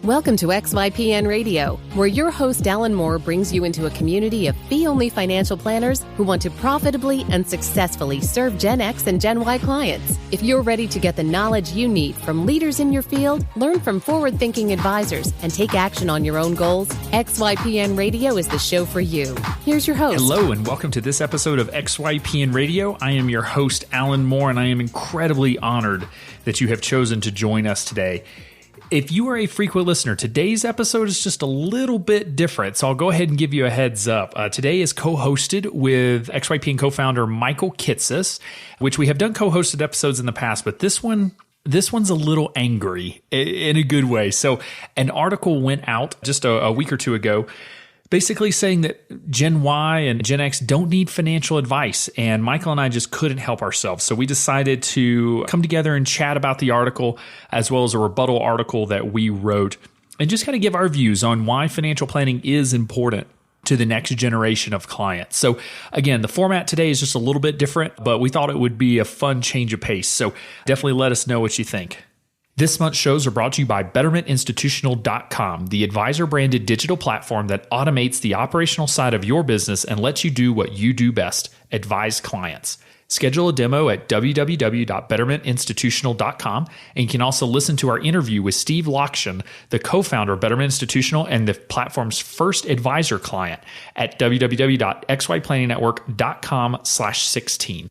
Welcome to XYPN Radio, where your host Alan Moore brings you into a community of fee-only financial planners who want to profitably and successfully serve Gen X and Gen Y clients. If you're ready to get the knowledge you need from leaders in your field, learn from forward-thinking advisors, and take action on your own goals, XYPN Radio is the show for you. Here's your host. Hello, and welcome to this episode of XYPN Radio. I am your host, Alan Moore, and I am incredibly honored that you have chosen to join us today. If you are a frequent listener, today's episode is just a little bit different, so I'll go ahead and give you a heads up. Today is co-hosted with XYPN co-founder Michael Kitces, which we have done co-hosted episodes in the past, but this one's a little angry in a good way. So an article went out just a week or two ago, basically saying that Gen Y and Gen X don't need financial advice, and Michael and I just couldn't help ourselves. So we decided to come together and chat about the article, as well as a rebuttal article that we wrote, and just kind of give our views on why financial planning is important to the next generation of clients. So again, the format today is just a little bit different, but we thought it would be a fun change of pace. So definitely let us know what you think. This month's shows are brought to you by BettermentInstitutional.com, the advisor-branded digital platform that automates the operational side of your business and lets you do what you do best, advise clients. Schedule a demo at www.bettermentinstitutional.com, and you can also listen to our interview with Steve Lokshin, the co-founder of Betterment Institutional and the platform's first advisor client, at www.xyplanningnetwork.com/16.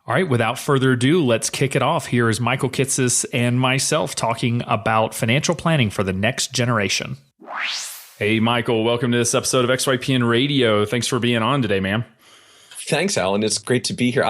All right, without further ado, let's kick it off. Here is Michael Kitces and myself talking about financial planning for the next generation. Hey, Michael, welcome to this episode of XYPN Radio. Thanks for being on today, man. Thanks, Alan. It's great to be here.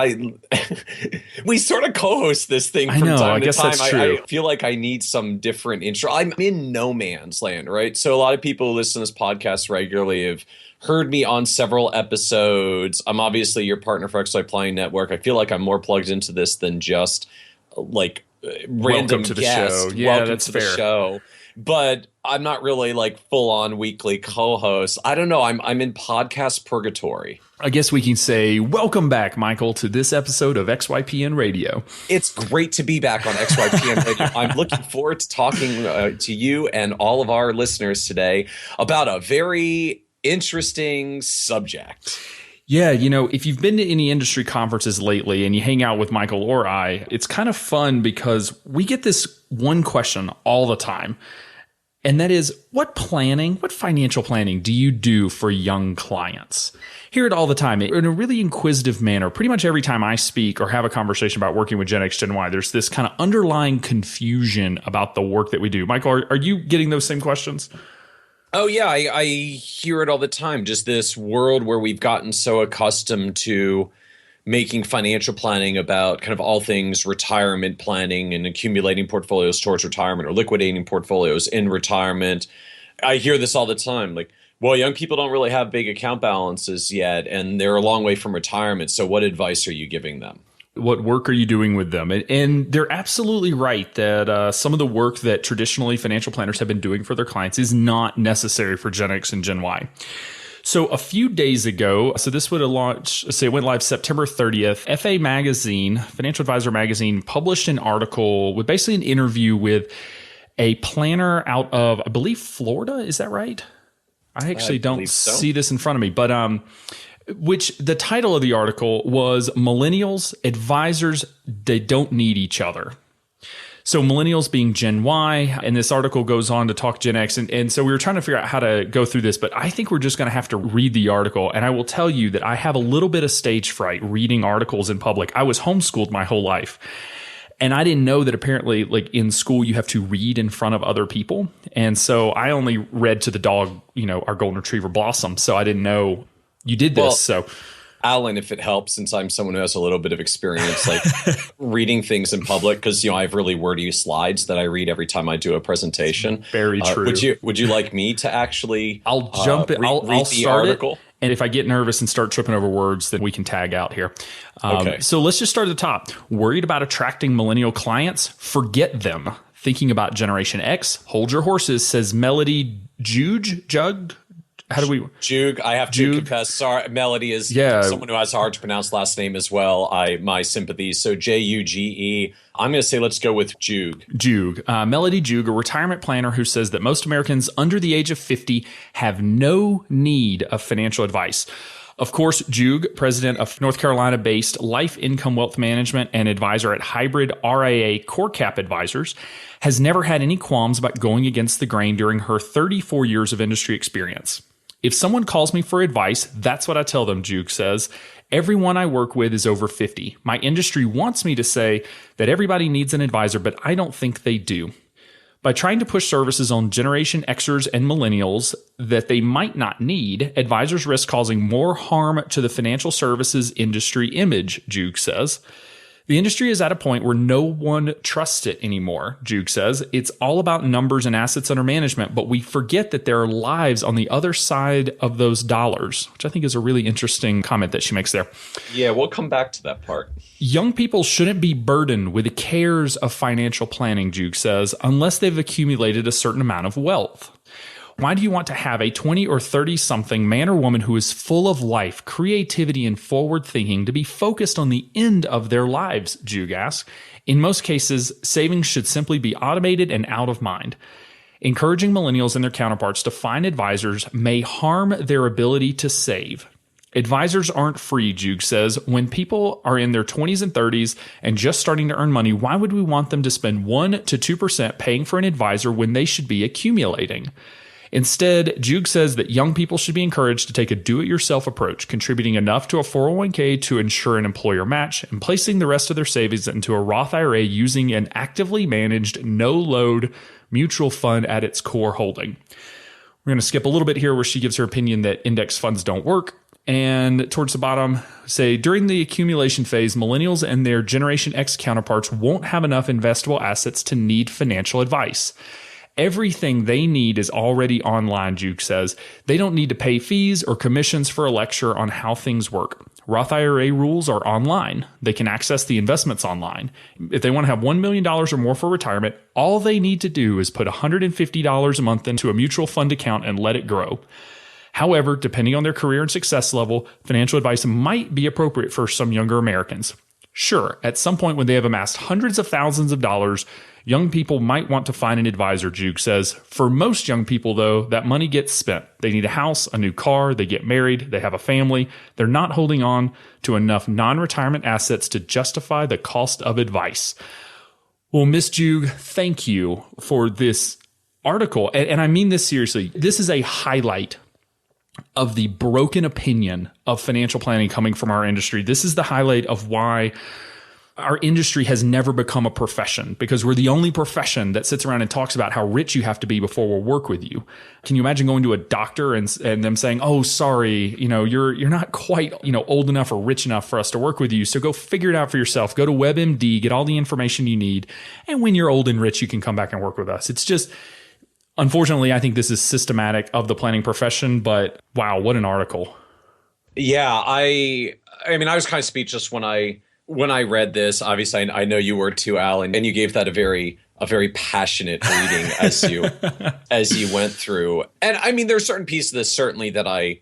We sort of co-host this thing from time to time. I guess that's true. I feel like I need some different intro. I'm in no man's land, right? So a lot of people who listen to this podcast regularly have heard me on several episodes. I'm obviously your partner for XY Planning Network. I feel like I'm more plugged into this than just like random Welcome to the guest. show. Yeah, Welcome that's to fair. the show. But I'm not really like full on weekly co-host. I don't know. I'm in podcast purgatory. I guess we can say welcome back, Michael, to this episode of XYPN Radio. It's great to be back on XYPN Radio. I'm looking forward to talking to you and all of our listeners today about a very interesting subject. Yeah, you know, if you've been to any industry conferences lately and you hang out with Michael or I, it's kind of fun because we get this one question all the time. And that is, what financial planning do you do for young clients? Hear it all the time in a really inquisitive manner. Pretty much every time I speak or have a conversation about working with Gen X, Gen Y, there's this kind of underlying confusion about the work that we do. Michael, are you getting those same questions? Oh, yeah, I hear it all the time. Just this world where we've gotten so accustomed to making financial planning about kind of all things retirement planning and accumulating portfolios towards retirement or liquidating portfolios in retirement. I hear this all the time. Like, well, young people don't really have big account balances yet, and they're a long way from retirement. So what advice are you giving them? What work are you doing with them? And they're absolutely right that some of the work that traditionally financial planners have been doing for their clients is not necessary for Gen X and Gen Y. So a few days ago, so this would have launched, say it went live September 30th, FA Magazine, Financial Advisor Magazine, published an article with basically an interview with a planner out of, I believe, Florida. Is that right? I actually don't see this in front of me, but which the title of the article was Millennials, Advisors, They Don't Need Each Other. So millennials being Gen Y, and this article goes on to talk Gen X. And so we were trying to figure out how to go through this, but I think we're just going to have to read the article. And I will tell you that I have a little bit of stage fright reading articles in public. I was homeschooled my whole life. And I didn't know that apparently, like in school, you have to read in front of other people. And so I only read to the dog, you know, our golden retriever Blossom. So I didn't know you did this. Well, so, Alan, if it helps, since I'm someone who has a little bit of experience, like reading things in public, because you know I have really wordy slides that I read every time I do a presentation. Very true. Would you like me to actually? I'll jump in. I'll read the start article. It. And if I get nervous and start tripping over words, then we can tag out here. Okay. So let's just start at the top. Worried about attracting millennial clients? Forget them. Thinking about Generation X? Hold your horses, says Melody Jug. How do we? Jug. I have to confess. Sorry, Melody is someone who has a hard to pronounce last name as well. My sympathies. So Juge. I'm going to say let's go with Jug. Melody Jug, a retirement planner who says that most Americans under the age of 50 have no need of financial advice. Of course, Jug, president of North Carolina-based Life Income Wealth Management and advisor at Hybrid RIA CoreCap Advisors, has never had any qualms about going against the grain during her 34 years of industry experience. If someone calls me for advice, that's what I tell them, Jug says. Everyone I work with is over 50. My industry wants me to say that everybody needs an advisor, but I don't think they do. By trying to push services on Generation Xers and Millennials that they might not need, advisors risk causing more harm to the financial services industry image, Jug says. The industry is at a point where no one trusts it anymore, Jug says. It's all about numbers and assets under management, but we forget that there are lives on the other side of those dollars, which I think is a really interesting comment that she makes there. Yeah, we'll come back to that part. Young people shouldn't be burdened with the cares of financial planning, Jug says, unless they've accumulated a certain amount of wealth. Why do you want to have a 20 or 30-something man or woman who is full of life, creativity, and forward thinking to be focused on the end of their lives, Jug asks? In most cases, savings should simply be automated and out of mind. Encouraging millennials and their counterparts to find advisors may harm their ability to save. Advisors aren't free, Jug says. When people are in their 20s and 30s and just starting to earn money, why would we want them to spend 1% to 2% paying for an advisor when they should be accumulating? Instead, Jug says that young people should be encouraged to take a do-it-yourself approach, contributing enough to a 401k to ensure an employer match, and placing the rest of their savings into a Roth IRA using an actively managed, no-load mutual fund at its core holding. We're going to skip a little bit here where she gives her opinion that index funds don't work. And towards the bottom, say, during the accumulation phase, millennials and their Generation X counterparts won't have enough investable assets to need financial advice. Everything they need is already online, Jug says. They don't need to pay fees or commissions for a lecture on how things work. Roth IRA rules are online. They can access the investments online. If they want to have $1 million or more for retirement, all they need to do is put $150 a month into a mutual fund account and let it grow. However, depending on their career and success level, financial advice might be appropriate for some younger Americans. Sure, at some point when they have amassed hundreds of thousands of dollars, young people might want to find an advisor, Jug says. For most young people, though, that money gets spent. They need a house, a new car, they get married, they have a family. They're not holding on to enough non-retirement assets to justify the cost of advice. Well, Miss Jug, thank you for this article. And I mean this seriously. This is a highlight of the broken opinion of financial planning coming from our industry. This is the highlight of why our industry has never become a profession, because we're the only profession that sits around and talks about how rich you have to be before we'll work with you. Can you imagine going to a doctor and them saying, "Oh, sorry, you're not quite, old enough or rich enough for us to work with you. So go figure it out for yourself. Go to WebMD, get all the information you need. And when you're old and rich, you can come back and work with us." It's just, unfortunately, I think this is systematic of the planning profession, but wow, what an article. Yeah, I mean, I was kind of speechless when I read this. Obviously, I know you were too, Alan, and you gave that a very passionate reading as you went through. And I mean, there's certain pieces of this certainly that I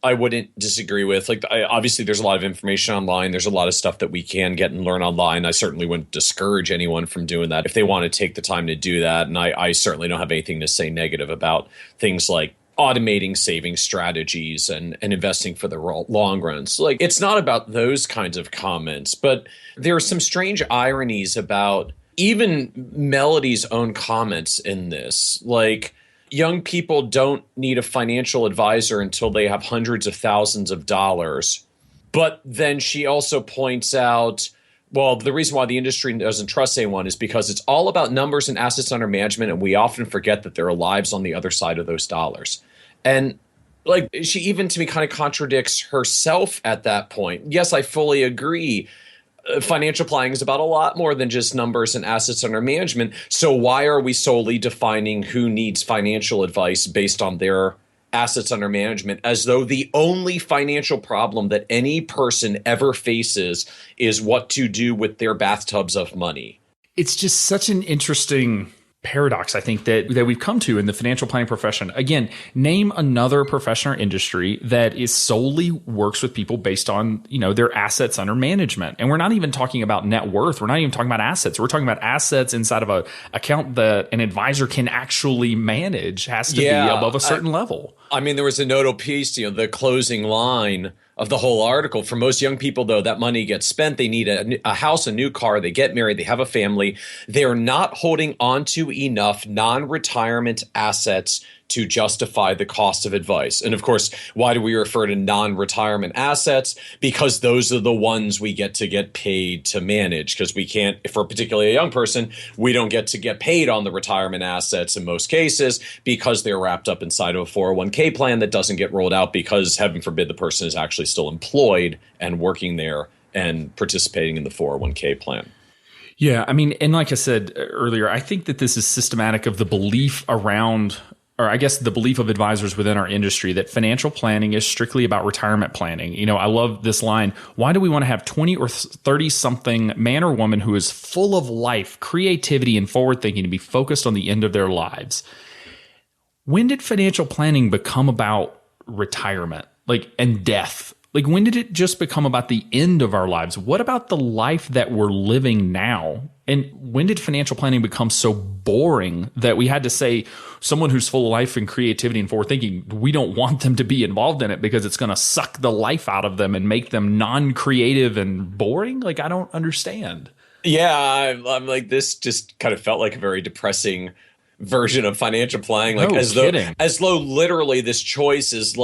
wouldn't disagree with. Like, obviously, there's a lot of information online. There's a lot of stuff that we can get and learn online. I certainly wouldn't discourage anyone from doing that if they want to take the time to do that. And I certainly don't have anything to say negative about things like automating saving strategies and investing for the long run. So, like, it's not about those kinds of comments, but there are some strange ironies about even Melody's own comments in this. Like, young people don't need a financial advisor until they have hundreds of thousands of dollars. But then she also points out, well, the reason why the industry doesn't trust anyone is because it's all about numbers and assets under management, and we often forget that there are lives on the other side of those dollars. And like, she even to me kind of contradicts herself at that point. Yes, I fully agree. Financial planning is about a lot more than just numbers and assets under management. So why are we solely defining who needs financial advice based on their assets under management, as though the only financial problem that any person ever faces is what to do with their bathtubs of money? It's just such an interesting paradox I think that we've come to in the financial planning profession. Again, name another profession or industry that is solely works with people based on, their assets under management. And we're not even talking about net worth. We're not even talking about assets. We're talking about assets inside of a account that an advisor can actually manage has to be above a certain level. I mean, there was a notable piece, the closing line of the whole article. For most young people, though, that money gets spent. They need a house, a new car. They get married. They have a family. They're not holding on to enough non-retirement assets to justify the cost of advice. And of course, why do we refer to non-retirement assets? Because those are the ones we get paid to manage. Because we can't, if we're particularly a young person, we don't get to get paid on the retirement assets in most cases because they're wrapped up inside of a 401k plan that doesn't get rolled out because, heaven forbid, the person is actually still employed and working there and participating in the 401k plan. Yeah, I mean, and like I said earlier, I think that this is systematic of the belief around, or I guess the belief of advisors within our industry, that financial planning is strictly about retirement planning. I love this line. Why do we want to have 20 or 30 something man or woman who is full of life, creativity, and forward thinking to be focused on the end of their lives? When did financial planning become about retirement, and death? When did it just become about the end of our lives? What about the life that we're living now? And when did financial planning become so boring that we had to say someone who's full of life and creativity and forward thinking, we don't want them to be involved in it because it's going to suck the life out of them and make them non-creative and boring? I don't understand. Yeah, I'm like, this just kind of felt like a very depressing version of financial planning, as though literally this choice is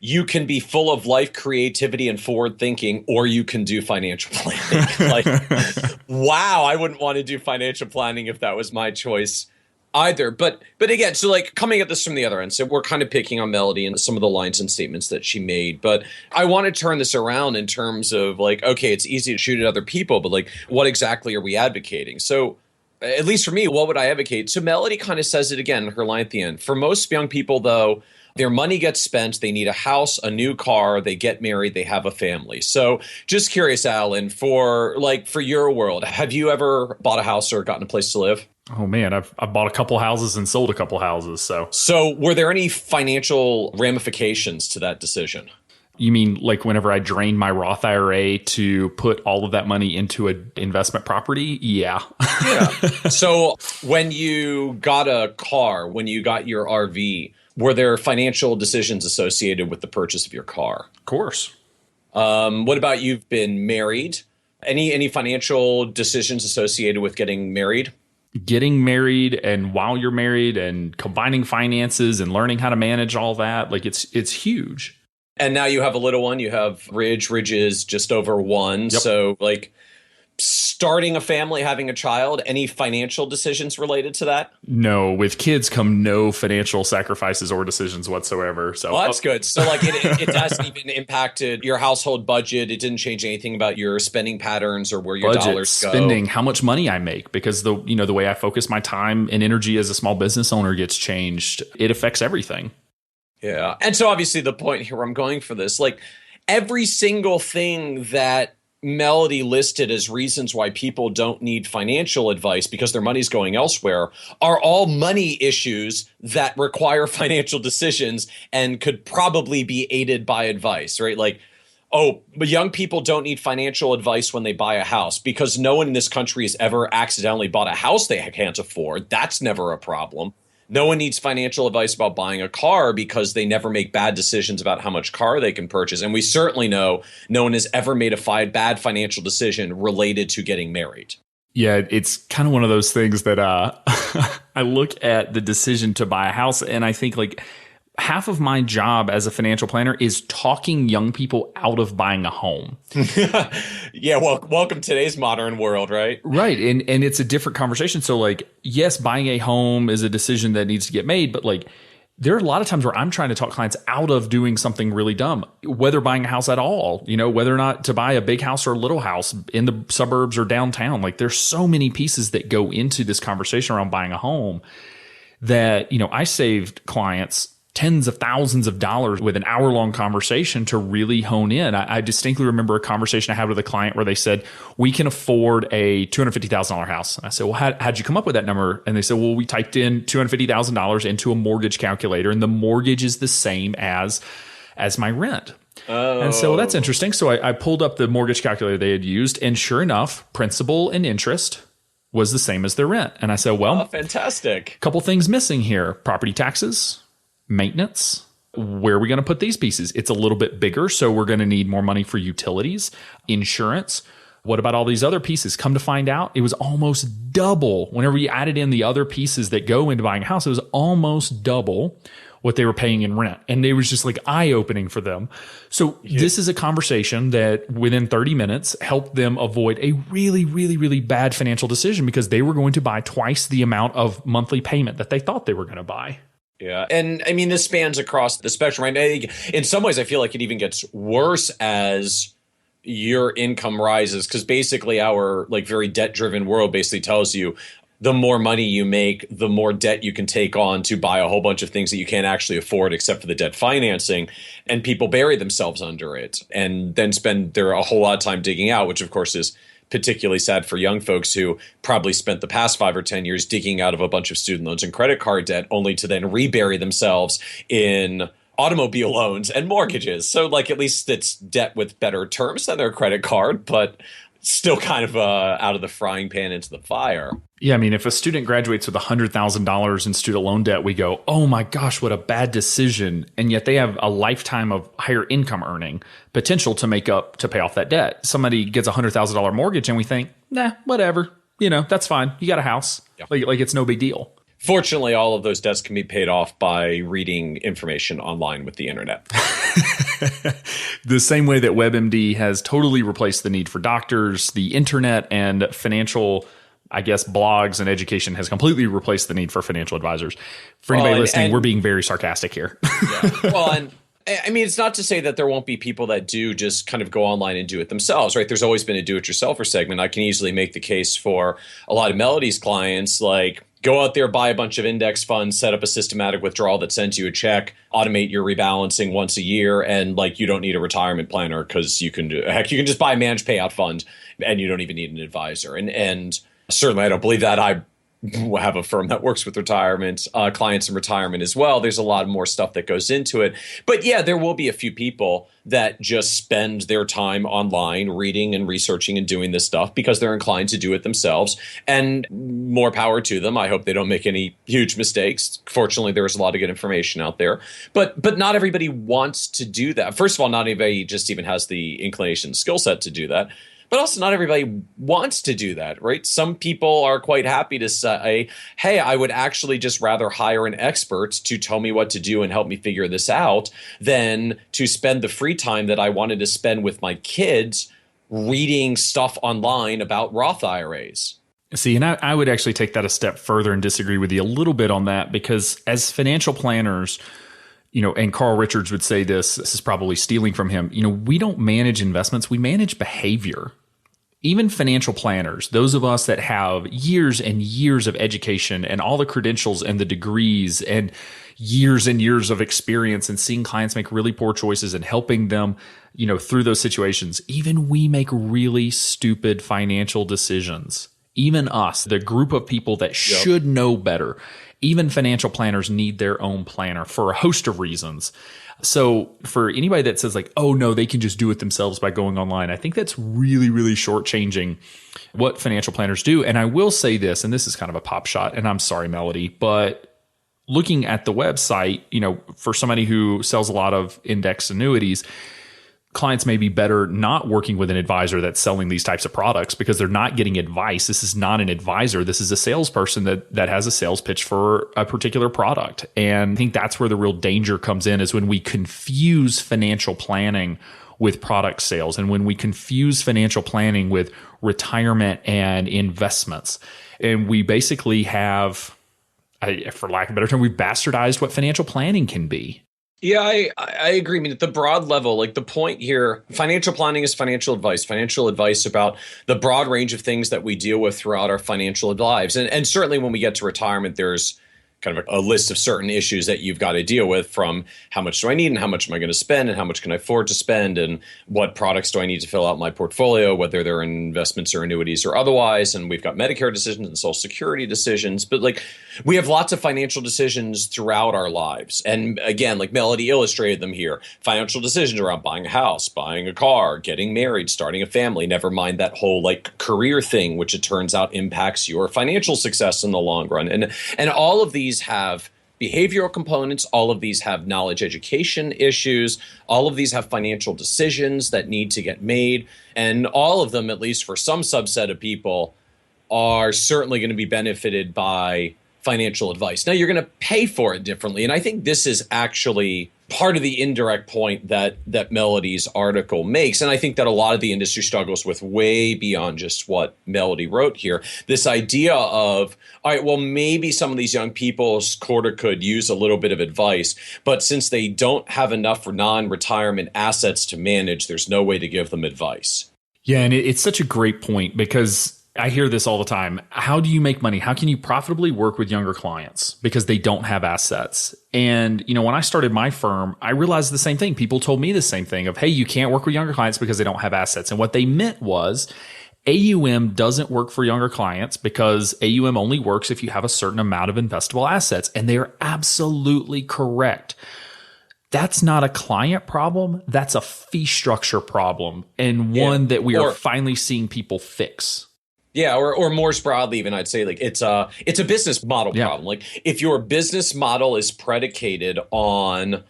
you can be full of life, creativity, and forward thinking, or you can do financial planning. Wow, I wouldn't want to do financial planning if that was my choice either. But again, so coming at this from the other end, so we're kind of picking on Melody and some of the lines and statements that she made, but I want to turn this around in terms of okay, it's easy to shoot at other people, but what exactly are we advocating? So at least for me, what would I advocate? So Melody kind of says it again in her line at the end. For most young people, though, their money gets spent. They need a house, a new car. They get married. They have a family. So just curious, Alan, for your world, have you ever bought a house or gotten a place to live? Oh, man, I've bought a couple houses and sold a couple houses. So were there any financial ramifications to that decision? You mean whenever I drained my Roth IRA to put all of that money into an investment property? Yeah. Yeah. So when you got a car, when you got your RV, were there financial decisions associated with the purchase of your car? Of course. What about you've been married? Any financial decisions associated with getting married? Getting married, and while you're married, and combining finances and learning how to manage all that, it's huge. And now you have a little one. You have Ridge. Ridge is just over 1. Yep. So starting a family, having a child, any financial decisions related to that? No, with kids come no financial sacrifices or decisions whatsoever. So that's good. So it hasn't even impacted your household budget. It didn't change anything about your spending patterns or where your dollars go. Spending, how much money I make, because the way I focus my time and energy as a small business owner gets changed. It affects everything. Yeah. And so obviously the point here I'm going for this, every single thing that Melody listed as reasons why people don't need financial advice because their money's going elsewhere are all money issues that require financial decisions and could probably be aided by advice, right? But young people don't need financial advice when they buy a house because no one in this country has ever accidentally bought a house they can't afford. That's never a problem. No one needs financial advice about buying a car because they never make bad decisions about how much car they can purchase. And we certainly know no one has ever made a bad financial decision related to getting married. Yeah, it's kind of one of those things that I look at the decision to buy a house and I think half of my job as a financial planner is talking young people out of buying a home. Yeah, well, welcome to today's modern world, right? Right, and it's a different conversation. So yes, buying a home is a decision that needs to get made, but there are a lot of times where I'm trying to talk clients out of doing something really dumb, whether buying a house at all, whether or not to buy a big house or a little house in the suburbs or downtown. There's so many pieces that go into this conversation around buying a home that, I saved clients tens of thousands of dollars with an hour-long conversation to really hone in. I distinctly remember a conversation I had with a client where they said, we can afford a $250,000 house. And I said, well, how'd you come up with that number? And they said, well, we typed in $250,000 into a mortgage calculator, and the mortgage is the same as my rent. Oh. And so that's interesting. So I pulled up the mortgage calculator they had used, and sure enough, principal and interest was the same as their rent. And I said, well, fantastic. Couple things missing here: property taxes, maintenance. Where are we going to put these pieces? It's a little bit bigger, so we're going to need more money for utilities, insurance. What about all these other pieces? Come to find out, it was almost double. Whenever you added in the other pieces that go into buying a house, it was almost double what they were paying in rent. And it was just like eye-opening for them. So This is a conversation that within 30 minutes helped them avoid a really, really, really bad financial decision, because they were going to buy twice the amount of monthly payment that they thought they were going to buy. Yeah. And I mean, this spans across the spectrum, right? In some ways, I feel like it even gets worse as your income rises, because basically our like very debt-driven world basically tells you the more money you make, the more debt you can take on to buy a whole bunch of things that you can't actually afford except for the debt financing. And people bury themselves under it and then spend a whole lot of time digging out, which of course is particularly sad for young folks who probably spent the past 5 or 10 years digging out of a bunch of student loans and credit card debt, only to then rebury themselves in automobile loans and mortgages. So like at least it's debt with better terms than their credit card, but still kind of out of the frying pan into the fire. Yeah, I mean, if a student graduates with $100,000 in student loan debt, we go, oh my gosh, what a bad decision. And yet they have a lifetime of higher income earning potential to pay off that debt. Somebody gets a $100,000 mortgage and we think, nah, whatever. That's fine. You got a house. Yeah. Like it's no big deal. Fortunately, all of those debts can be paid off by reading information online with the internet. The same way that WebMD has totally replaced the need for doctors, the internet and financial, I guess, blogs and education has completely replaced the need for financial advisors. For anybody listening, we're being very sarcastic here. Yeah. Well, and I mean, it's not to say that there won't be people that do just kind of go online and do it themselves, right? There's always been a do-it-yourselfer segment. I can easily make the case for a lot of Melody's clients, like, go out there, buy a bunch of index funds, set up a systematic withdrawal that sends you a check, automate your rebalancing once a year, and like you don't need a retirement planner because you can just buy a managed payout fund and you don't even need an advisor. And certainly I don't believe that. I have a firm that works with retirement clients in retirement as well. There's a lot more stuff that goes into it. But yeah, there will be a few people that just spend their time online reading and researching and doing this stuff because they're inclined to do it themselves. And more power to them. I hope they don't make any huge mistakes. Fortunately, there is a lot of good information out there. But not everybody wants to do that. First of all, not everybody just even has the inclination skill set to do that. But also not everybody wants to do that, right? Some people are quite happy to say, hey, I would actually just rather hire an expert to tell me what to do and help me figure this out than to spend the free time that I wanted to spend with my kids reading stuff online about Roth IRAs. See, and I would actually take that a step further and disagree with you a little bit on that, because as financial planners, and Carl Richards would say this is probably stealing from him, we don't manage investments, we manage behavior. Even financial planners, those of us that have years and years of education and all the credentials and the degrees and years of experience and seeing clients make really poor choices and helping them, through those situations, even we make really stupid financial decisions. Even us, the group of people that should know better, even financial planners need their own planner for a host of reasons. So for anybody that says like, oh no, they can just do it themselves by going online, I think that's really, really shortchanging what financial planners do. And I will say this, and this is kind of a pop shot, and I'm sorry, Melody, but looking at the website, for somebody who sells a lot of index annuities, clients may be better not working with an advisor that's selling these types of products because they're not getting advice. This is not an advisor. This is a salesperson that has a sales pitch for a particular product. And I think that's where the real danger comes in, is when we confuse financial planning with product sales, and when we confuse financial planning with retirement and investments. And we basically have, for lack of a better term, we've bastardized what financial planning can be. Yeah, I agree. I mean, at the broad level, like the point here, financial planning is financial advice about the broad range of things that we deal with throughout our financial lives. And certainly when we get to retirement, there's kind of a list of certain issues that you've got to deal with, from how much do I need and how much am I going to spend and how much can I afford to spend and what products do I need to fill out my portfolio, whether they're in investments or annuities or otherwise. And we've got Medicare decisions and Social Security decisions. But like we have lots of financial decisions throughout our lives. And again, like Melody illustrated them here, financial decisions around buying a house, buying a car, getting married, starting a family, never mind that whole like career thing, which it turns out impacts your financial success in the long run. And all of these have behavioral components. All of these have knowledge education issues. All of these have financial decisions that need to get made. And all of them, at least for some subset of people, are certainly going to be benefited by financial advice. Now, you're going to pay for it differently. And I think this is actually part of the indirect point that Melody's article makes. And I think that a lot of the industry struggles with way beyond just what Melody wrote here. This idea of, all right, well, maybe some of these young people could use a little bit of advice, but since they don't have enough for non-retirement assets to manage, there's no way to give them advice. Yeah, and it's such a great point because I hear this all the time. How do you make money? How can you profitably work with younger clients because they don't have assets? And, when I started my firm, I realized the same thing. People told me the same thing of, hey, you can't work with younger clients because they don't have assets. And what they meant was AUM doesn't work for younger clients because AUM only works if you have a certain amount of investable assets. And they are absolutely correct. That's not a client problem. That's a fee structure problem, and one that we are finally seeing people fix. Yeah, or more broadly, even I'd say like it's a business model problem. Like if your business model is predicated on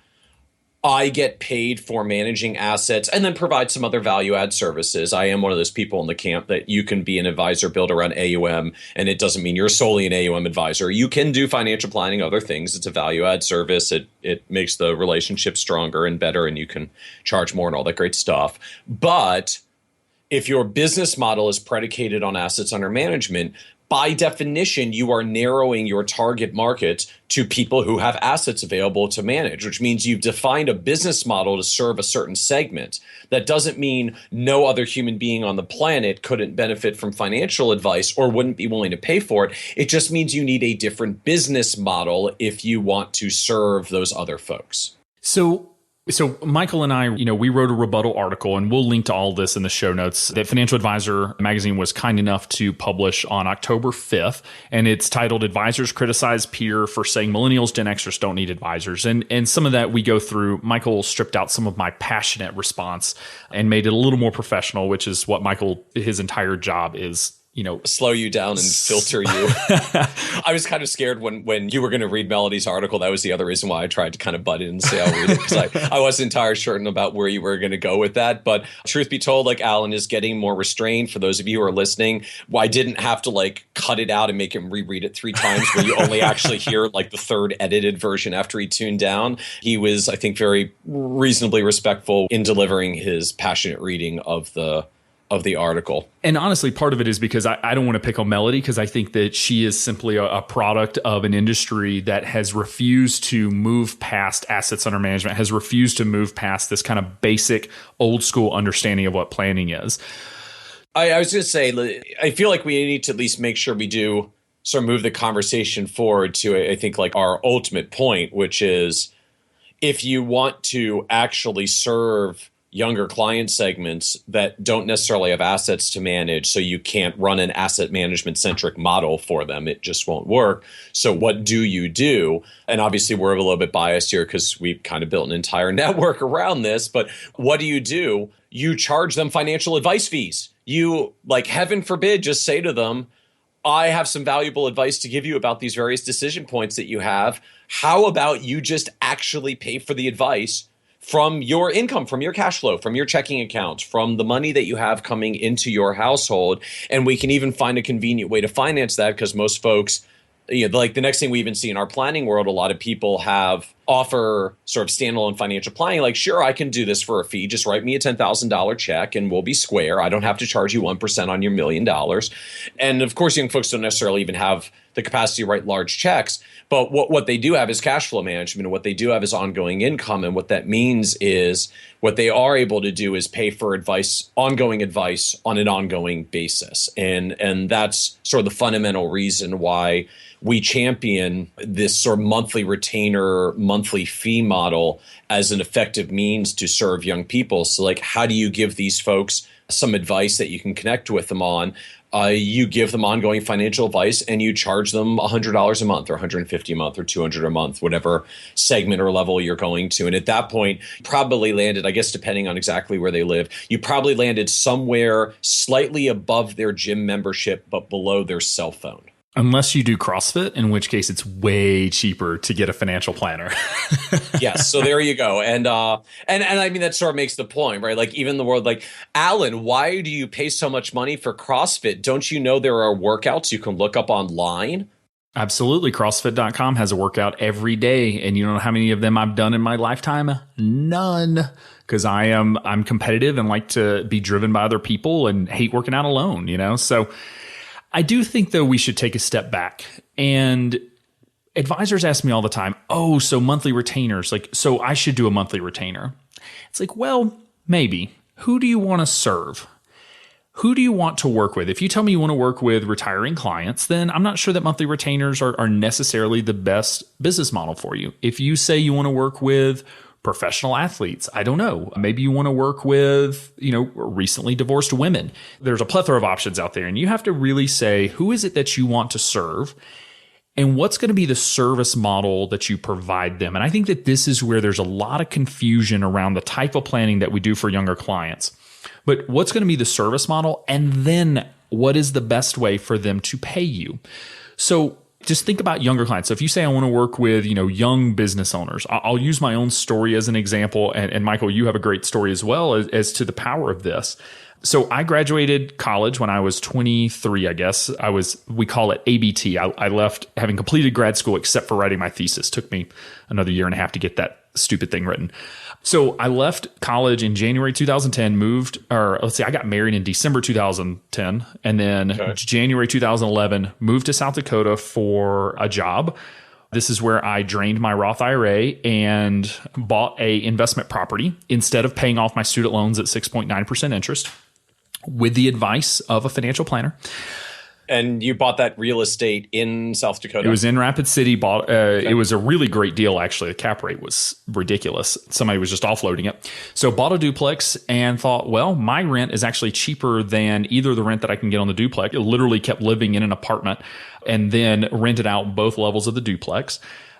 I get paid for managing assets and then provide some other value add services. I am one of those people in the camp that you can be an advisor built around AUM, and it doesn't mean you're solely an AUM advisor. You can do financial planning, other things. It's a value add service. It makes the relationship stronger and better, and you can charge more and all that great stuff. But if your business model is predicated on assets under management, by definition, you are narrowing your target market to people who have assets available to manage, which means you've defined a business model to serve a certain segment. That doesn't mean no other human being on the planet couldn't benefit from financial advice or wouldn't be willing to pay for it. It just means you need a different business model if you want to serve those other folks. So Michael and I, we wrote a rebuttal article, and we'll link to all this in the show notes, that Financial Advisor magazine was kind enough to publish on October 5th. And it's titled Advisors Criticize Peer for Saying Millennials, Gen Xers Don't Need Advisors. And some of that we go through. Michael stripped out some of my passionate response and made it a little more professional, which is what Michael, his entire job is. Slow you down and filter you. I was kind of scared when you were going to read Melody's article. That was the other reason why I tried to kind of butt in and say I'll read it, because I wasn't entirely certain about where you were going to go with that. But truth be told, like Alan is getting more restrained. For those of you who are listening, I didn't have to like cut it out and make him reread it 3 times where you only actually hear like the 3rd edited version after he tuned down. He was, I think, very reasonably respectful in delivering his passionate reading of the article. And honestly, part of it is because I don't want to pick on Melody, because I think that she is simply a product of an industry that has refused to move past assets under management, has refused to move past this kind of basic old school understanding of what planning is. I was going to say, I feel like we need to at least make sure we do sort of move the conversation forward to, I think, like our ultimate point, which is if you want to actually serve younger client segments that don't necessarily have assets to manage, so you can't run an asset management centric model for them. It just won't work. So what do you do? And obviously we're a little bit biased here because we've kind of built an entire network around this, but what do? You charge them financial advice fees. You, like, heaven forbid, just say to them, I have some valuable advice to give you about these various decision points that you have. How about you just actually pay for the advice from your income, from your cash flow, from your checking accounts, from the money that you have coming into your household? And we can even find a convenient way to finance that, because most folks, like the next thing we even see in our planning world, a lot of people have offer sort of standalone financial planning, like, sure, I can do this for a fee. Just write me a $10,000 check and we'll be square. I don't have to charge you 1% on your $1 million. And of course, young folks don't necessarily even have the capacity to write large checks. But what they do have is cash flow management, and what they do have is ongoing income. And what that means is what they are able to do is pay for ongoing advice on an ongoing basis. And that's sort of the fundamental reason why we champion this sort of monthly retainer, monthly fee model as an effective means to serve young people. So like, how do you give these folks some advice that you can connect with them on? You give them ongoing financial advice and you charge them $100 a month or $150 a month or $200 a month, whatever segment or level you're going to. And at that point, probably landed, I guess, depending on exactly where they live, you probably landed somewhere slightly above their gym membership, but below their cell phone. Unless you do CrossFit, in which case it's way cheaper to get a financial planner. Yes. So there you go. And I mean, that sort of makes the point, right? Like, even the world, like, Alan, why do you pay so much money for CrossFit? Don't you know there are workouts you can look up online? Absolutely. CrossFit.com has a workout every day. And you know how many of them I've done in my lifetime? None. Because I'm competitive and like to be driven by other people and hate working out alone, you know? So I do think, though, we should take a step back. And advisors ask me all the time, oh, so monthly retainers, like, so I should do a monthly retainer. It's like, well, maybe. Who do you want to serve? Who do you want to work with? If you tell me you want to work with retiring clients, then I'm not sure that monthly retainers are necessarily the best business model for you. If you say you want to work with professional athletes, I don't know. Maybe you want to work with, recently divorced women. There's a plethora of options out there, and you have to really say, who is it that you want to serve? And what's going to be the service model that you provide them? And I think that this is where there's a lot of confusion around the type of planning that we do for younger clients. But what's going to be the service model? And then what is the best way for them to pay you? So just think about younger clients. So if you say, I want to work with, young business owners, I'll use my own story as an example. And Michael, you have a great story as well as to the power of this. So I graduated college when I was 23, I guess. We call it ABT. I left having completed grad school except for writing my thesis. Took me another year and a half to get that stupid thing written. So I left college in January 2010, I got married in December 2010, and then January 2011, moved to South Dakota for a job. This is where I drained my Roth IRA and bought a investment property instead of paying off my student loans at 6.9% interest with the advice of a financial planner. And you bought that real estate in South Dakota? It was in Rapid City. It was a really great deal, actually. The cap rate was ridiculous. Somebody was just offloading it. So bought a duplex and thought, well, my rent is actually cheaper than either the rent that I can get on the duplex. It literally kept living in an apartment and then rented out both levels of the duplex.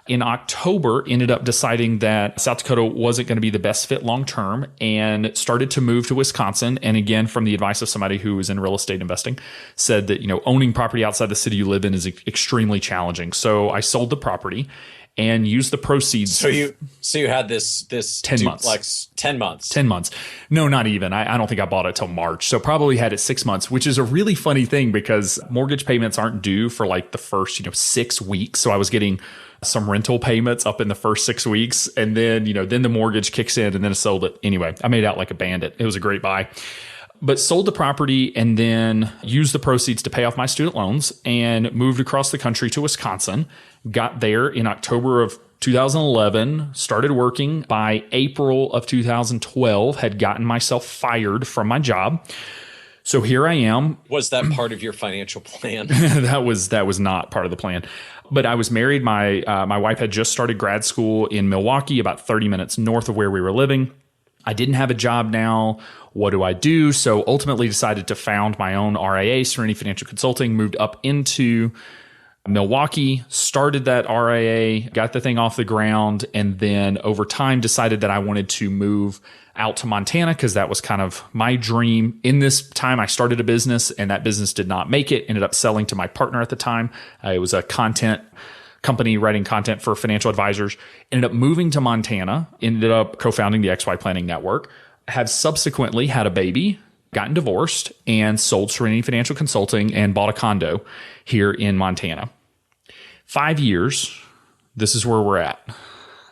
In October, ended up deciding that South Dakota wasn't going to be the best fit long term and started to move to Wisconsin. And again, from the advice of somebody who was in real estate investing, said that, owning property outside the city you live in is extremely challenging. So I sold the property and used the proceeds. So you had this 10 duplex, months. 10 months. 10 months. No, not even. I don't think I bought it till March. So probably had it 6 months, which is a really funny thing because mortgage payments aren't due for like the first, 6 weeks. So I was getting some rental payments up in the first 6 weeks. And then, then the mortgage kicks in and then I sold it. Anyway, I made out like a bandit. It was a great buy. But sold the property and then used the proceeds to pay off my student loans and moved across the country to Wisconsin. Got there in October of 2011, started working. By April of 2012, had gotten myself fired from my job. So here I am. Was that part of your financial plan? That was not part of the plan. But I was married. My wife had just started grad school in Milwaukee, about 30 minutes north of where we were living. I didn't have a job now. What do I do? So ultimately decided to found my own RIA, Serenity Financial Consulting, moved up into Milwaukee, started that RIA, got the thing off the ground, and then over time decided that I wanted to move out to Montana because that was kind of my dream. In this time, I started a business and that business did not make it, ended up selling to my partner at the time. It was a content company writing content for financial advisors, ended up moving to Montana, ended up co-founding the XY Planning Network, have subsequently had a baby, gotten divorced, and sold Serenity Financial Consulting and bought a condo here in Montana. 5 years, this is where we're at.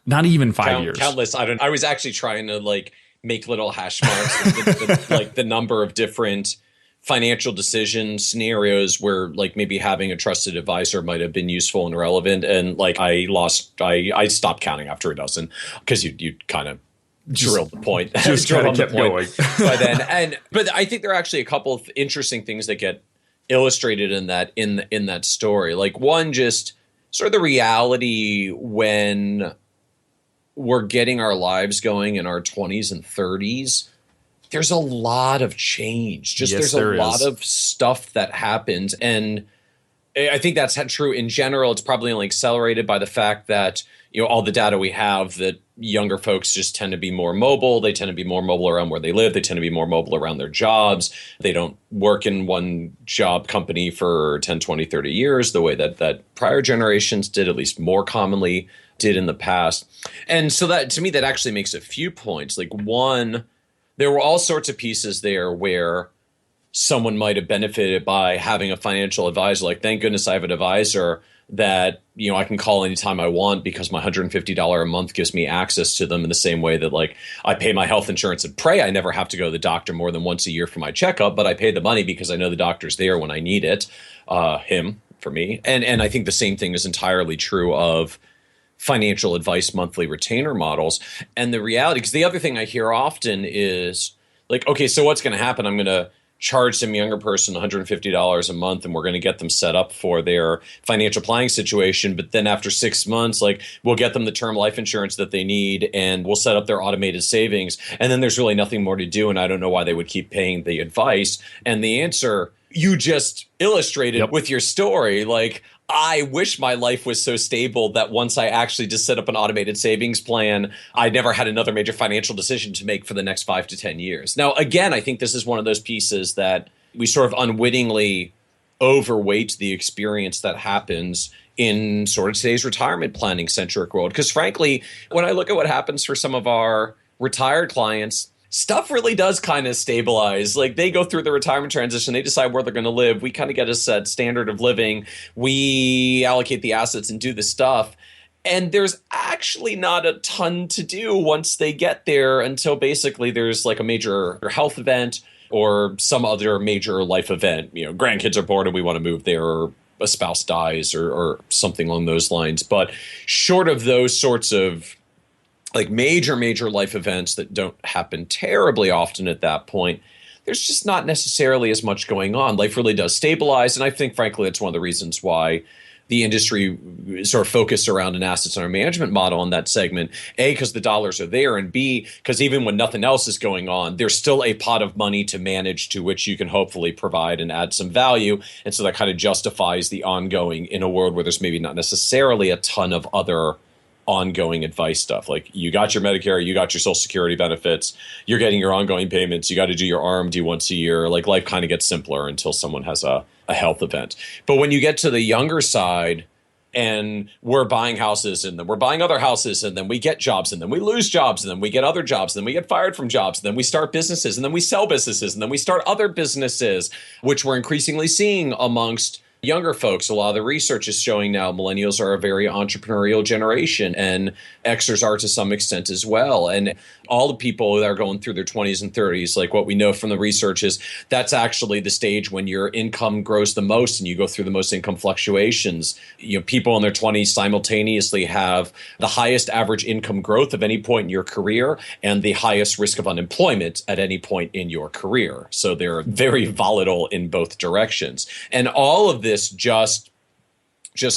Not even 5 years. Countless. I was actually trying to like make little hash marks, like the number of different financial decision scenarios where like maybe having a trusted advisor might have been useful and relevant. And like I stopped counting after a dozen because you kind of drilled the point. Just kind of kept going. By then. But I think there are actually a couple of interesting things that get illustrated in that story. Like one, just sort of the reality when we're getting our lives going in our 20s and 30s. There's a lot of change. There's a lot of stuff that happens. And I think that's true in general. It's probably only accelerated by the fact that, all the data we have that younger folks just tend to be more mobile. They tend to be more mobile around where they live. They tend to be more mobile around their jobs. They don't work in one job company for 10, 20, 30 years the way that prior generations did, at least more commonly did in the past. And so that, to me, that actually makes a few points. Like one, there were all sorts of pieces there where someone might have benefited by having a financial advisor. Like, thank goodness I have an advisor that, I can call anytime I want because my $150 a month gives me access to them in the same way that like I pay my health insurance and pray I never have to go to the doctor more than once a year for my checkup, but I pay the money because I know the doctor's there when I need it, him for me. And I think the same thing is entirely true of financial advice monthly retainer models. And the reality, because the other thing I hear often is like, okay, so what's going to happen? I'm going to charge some younger person $150 a month and we're going to get them set up for their financial planning situation. But then after 6 months, like we'll get them the term life insurance that they need and we'll set up their automated savings. And then there's really nothing more to do. And I don't know why they would keep paying the advice. And the answer you just illustrated with your story, like, I wish my life was so stable that once I actually just set up an automated savings plan, I never had another major financial decision to make for the next 5 to 10 years. Now, again, I think this is one of those pieces that we sort of unwittingly overweight the experience that happens in sort of today's retirement planning centric world. Because frankly, when I look at what happens for some of our retired clients, stuff really does kind of stabilize. Like they go through the retirement transition, they decide where they're going to live. We kind of get a set standard of living. We allocate the assets and do the stuff. And there's actually not a ton to do once they get there until basically there's like a major health event or some other major life event. Grandkids are born and we want to move there, or a spouse dies or something along those lines. But short of those sorts of like major life events that don't happen terribly often at that point, there's just not necessarily as much going on. Life really does stabilize. And I think, frankly, that's one of the reasons why the industry sort of focused around an assets under management model in that segment. A, because the dollars are there, and B, because even when nothing else is going on, there's still a pot of money to manage to which you can hopefully provide and add some value. And so that kind of justifies the ongoing in a world where there's maybe not necessarily a ton of other ongoing advice stuff. Like you got your Medicare, you got your Social Security benefits, you're getting your ongoing payments, you got to do your RMD once a year. Like life kind of gets simpler until someone has a health event. But when you get to the younger side and we're buying houses and then we're buying other houses and then we get jobs and then we lose jobs and then we get other jobs and then we get fired from jobs and then we start businesses and then we sell businesses and then we start other businesses, which we're increasingly seeing amongst younger folks. A lot of the research is showing now millennials are a very entrepreneurial generation, and Xers are to some extent as well. And all the people that are going through their 20s and 30s, like what we know from the research is that's actually the stage when your income grows the most and you go through the most income fluctuations. People in their 20s simultaneously have the highest average income growth of any point in your career and the highest risk of unemployment at any point in your career. So they're very volatile in both directions. And all of this just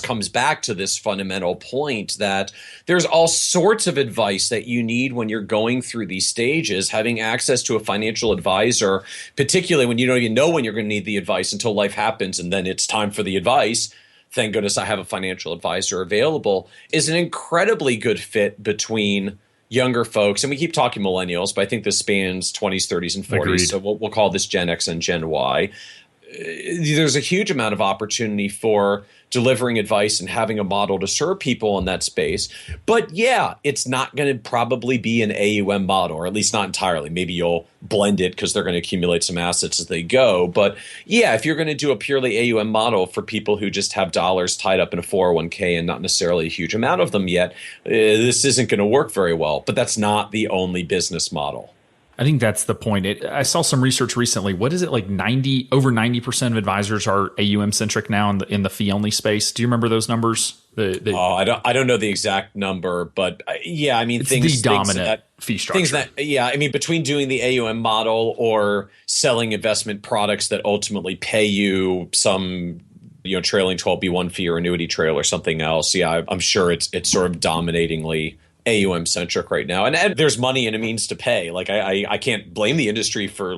comes back to this fundamental point that there's all sorts of advice that you need when you're going through these stages. Having access to a financial advisor, particularly when you don't even know when you're going to need the advice until life happens and then it's time for the advice. Thank goodness I have a financial advisor available, is an incredibly good fit between younger folks. And we keep talking millennials, but I think this spans 20s, 30s, and 40s. Agreed. So we'll call this Gen X and Gen Y. there's a huge amount of opportunity for delivering advice and having a model to serve people in that space. But yeah, it's not going to probably be an AUM model, or at least not entirely. Maybe you'll blend it because they're going to accumulate some assets as they go. But yeah, if you're going to do a purely AUM model for people who just have dollars tied up in a 401k and not necessarily a huge amount of them yet, this isn't going to work very well. But that's not the only business model. I think that's the point. I saw some research recently. What is it, like over 90% of advisors are AUM centric now in the fee only space? Do you remember those numbers? I don't know the exact number, but yeah, I mean, it's the dominant fee structure. Between doing the AUM model or selling investment products that ultimately pay you some trailing 12B1 fee or annuity trail or something else. Yeah, I'm sure it's sort of dominatingly AUM centric right now, and there's money and a means to pay. Like I can't blame the industry for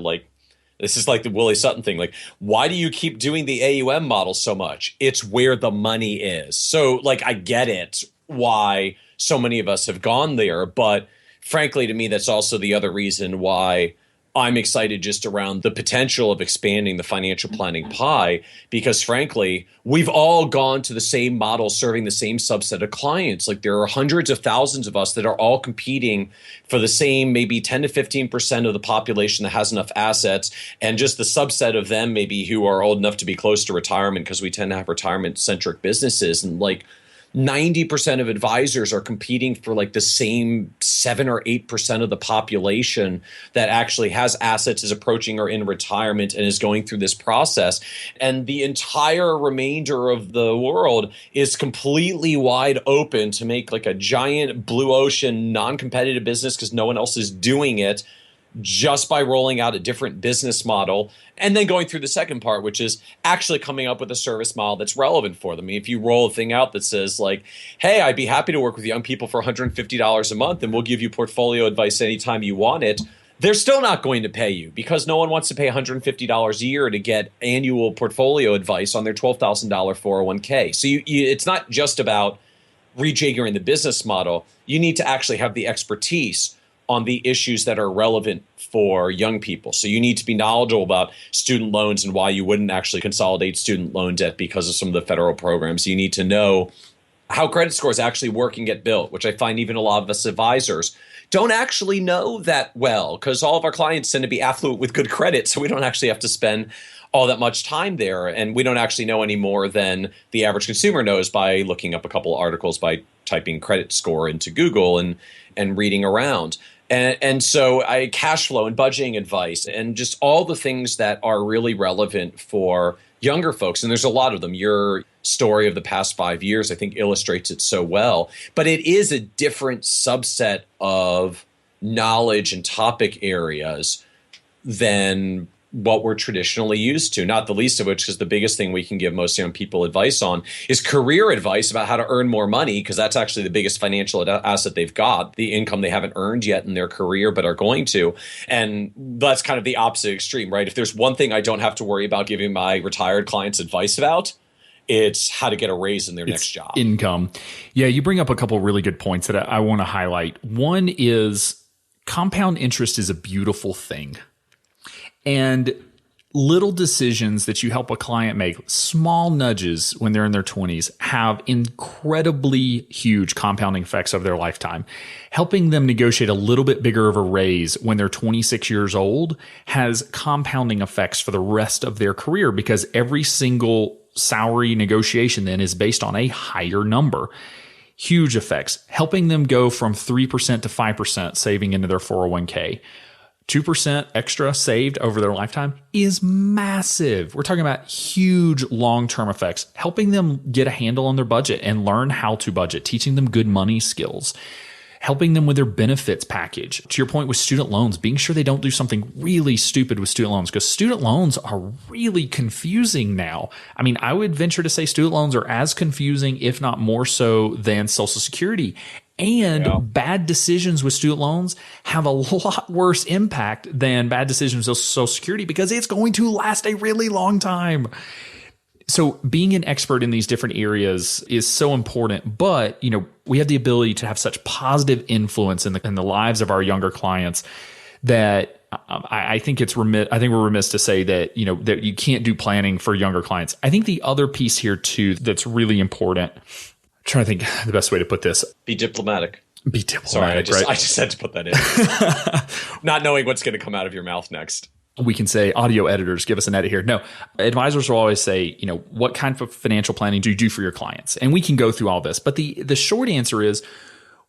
this is like the Willie Sutton thing. Like, why do you keep doing the AUM model so much? It's where the money is. So I get it why so many of us have gone there, but frankly, to me, that's also the other reason why I'm excited just around the potential of expanding the financial planning pie, because frankly, we've all gone to the same model serving the same subset of clients. Like, there are hundreds of thousands of us that are all competing for the same maybe 10 to 15% of the population that has enough assets, and just the subset of them maybe who are old enough to be close to retirement, because we tend to have retirement-centric businesses. And 90% of advisors are competing for the same 7 or 8% of the population that actually has assets, is approaching or in retirement, and is going through this process. And the entire remainder of the world is completely wide open to make a giant blue ocean non-competitive business because no one else is doing it, just by rolling out a different business model, and then going through the second part, which is actually coming up with a service model that's relevant for them. I mean, if you roll a thing out that says hey, I'd be happy to work with young people for $150 a month and we'll give you portfolio advice anytime you want it, they're still not going to pay you, because no one wants to pay $150 a year to get annual portfolio advice on their $12,000 401k. So it's not just about rejiggering the business model. You need to actually have the expertise on the issues that are relevant for young people. So you need to be knowledgeable about student loans and why you wouldn't actually consolidate student loan debt because of some of the federal programs. You need to know how credit scores actually work and get built, which I find even a lot of us advisors don't actually know that well, because all of our clients tend to be affluent with good credit. So we don't actually have to spend all that much time there. And we don't actually know any more than the average consumer knows by looking up a couple of articles, by typing credit score into Google and reading around. And so cash flow and budgeting advice and just all the things that are really relevant for younger folks. And there's a lot of them. Your story of the past 5 years, I think, illustrates it so well. But it is a different subset of knowledge and topic areas than what we're traditionally used to, not the least of which is the biggest thing we can give most young people advice on is career advice about how to earn more money, because that's actually the biggest financial asset they've got, the income they haven't earned yet in their career but are going to. And that's kind of the opposite extreme, right? If there's one thing I don't have to worry about giving my retired clients advice about, it's how to get a raise in their next job. Income. Yeah, you bring up a couple really good points that I want to highlight. One is compound interest is a beautiful thing. And little decisions that you help a client make, small nudges when they're in their 20s, have incredibly huge compounding effects over their lifetime. Helping them negotiate a little bit bigger of a raise when they're 26 years old has compounding effects for the rest of their career, because every single salary negotiation then is based on a higher number. Huge effects. Helping them go from 3% to 5% saving into their 401k. 2% extra saved over their lifetime is massive. We're talking about huge long-term effects, helping them get a handle on their budget and learn how to budget, teaching them good money skills, helping them with their benefits package. To your point with student loans, being sure they don't do something really stupid with student loans, because student loans are really confusing now. I mean, I would venture to say student loans are as confusing, if not more so, than Social Security. And bad decisions with student loans have a lot worse impact than bad decisions with Social Security, because it's going to last a really long time. So being an expert in these different areas is so important. But, we have the ability to have such positive influence in the lives of our younger clients that I think it's remiss. I think we're remiss to say that, that you can't do planning for younger clients. I think the other piece here too that's really important. I'm trying to think the best way to put this. Be diplomatic. Be diplomatic. Sorry, right? I just had to put that in. Not knowing what's going to come out of your mouth next. We can say, audio editors, give us an edit here. No, advisors will always say, what kind of financial planning do you do for your clients? And we can go through all this. But the short answer is,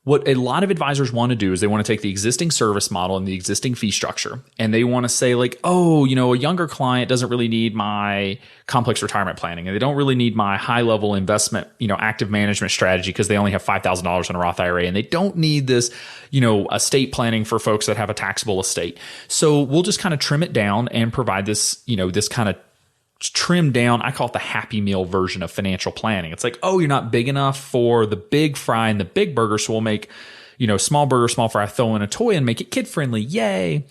what a lot of advisors want to do is they want to take the existing service model and the existing fee structure, and they want to say like, a younger client doesn't really need my complex retirement planning, and they don't really need my high level investment, active management strategy because they only have $5,000 in a Roth IRA, and they don't need this, estate planning for folks that have a taxable estate. So we'll just kind of trim it down and provide this, this kind of trimmed down, I call it the Happy Meal version of financial planning. It's like, you're not big enough for the big fry and the big burger, so we'll make, small burger, small fry, throw in a toy and make it kid friendly. Yay.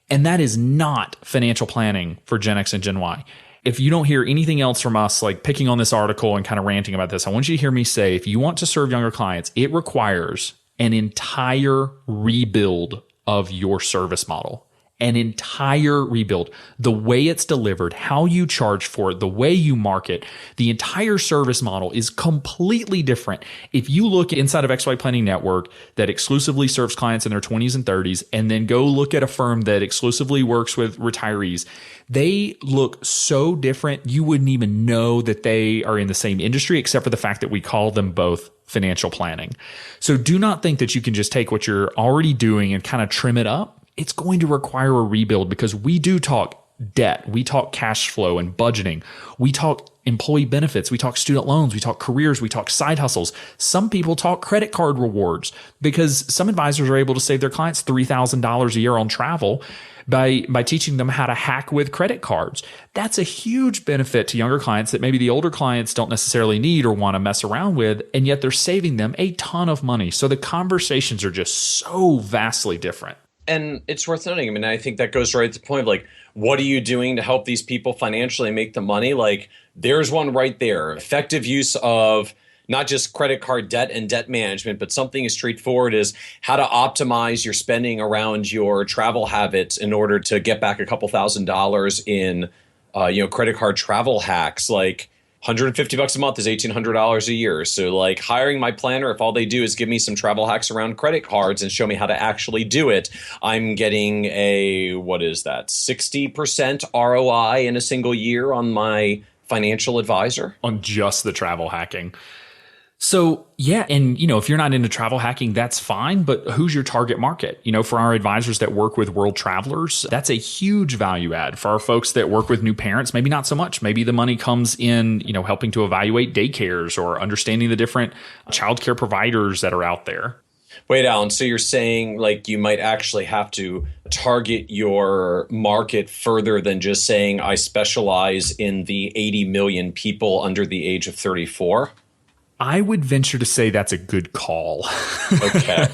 And that is not financial planning for Gen X and Gen Y. If you don't hear anything else from us, like picking on this article and kind of ranting about this, I want you to hear me say, if you want to serve younger clients, it requires an entire rebuild of your service model. An entire rebuild, the way it's delivered, how you charge for it, the way you market, the entire service model is completely different. If you look inside of XY Planning Network that exclusively serves clients in their 20s and 30s, and then go look at a firm that exclusively works with retirees, they look so different. You wouldn't even know that they are in the same industry, except for the fact that we call them both financial planning. So do not think that you can just take what you're already doing and kind of trim it up. It's going to require a rebuild because we do talk debt. We talk cash flow and budgeting. We talk employee benefits. We talk student loans. We talk careers. We talk side hustles. Some people talk credit card rewards because some advisors are able to save their clients $3,000 a year on travel by teaching them how to hack with credit cards. That's a huge benefit to younger clients that maybe the older clients don't necessarily need or want to mess around with, and yet they're saving them a ton of money. So the conversations are just so vastly different. And it's worth noting. I mean, I think that goes right to the point of like, what are you doing to help these people financially make the money? Like, there's one right there. Effective use of not just credit card debt and debt management, but something as straightforward as how to optimize your spending around your travel habits in order to get back a couple $1,000s in, credit card travel hacks. Like, $150 a month is $1,800 a year. So like hiring my planner, if all they do is give me some travel hacks around credit cards and show me how to actually do it, I'm getting a, 60% ROI in a single year on my financial advisor? On just the travel hacking. So yeah, and if you're not into travel hacking, that's fine, but who's your target market? For our advisors that work with world travelers, that's a huge value add. For our folks that work with new parents, maybe not so much. Maybe the money comes in, helping to evaluate daycares or understanding the different childcare providers that are out there. Wait, Alan, so you're saying like you might actually have to target your market further than just saying I specialize in the 80 million people under the age of 34? I would venture to say that's a good call. Okay.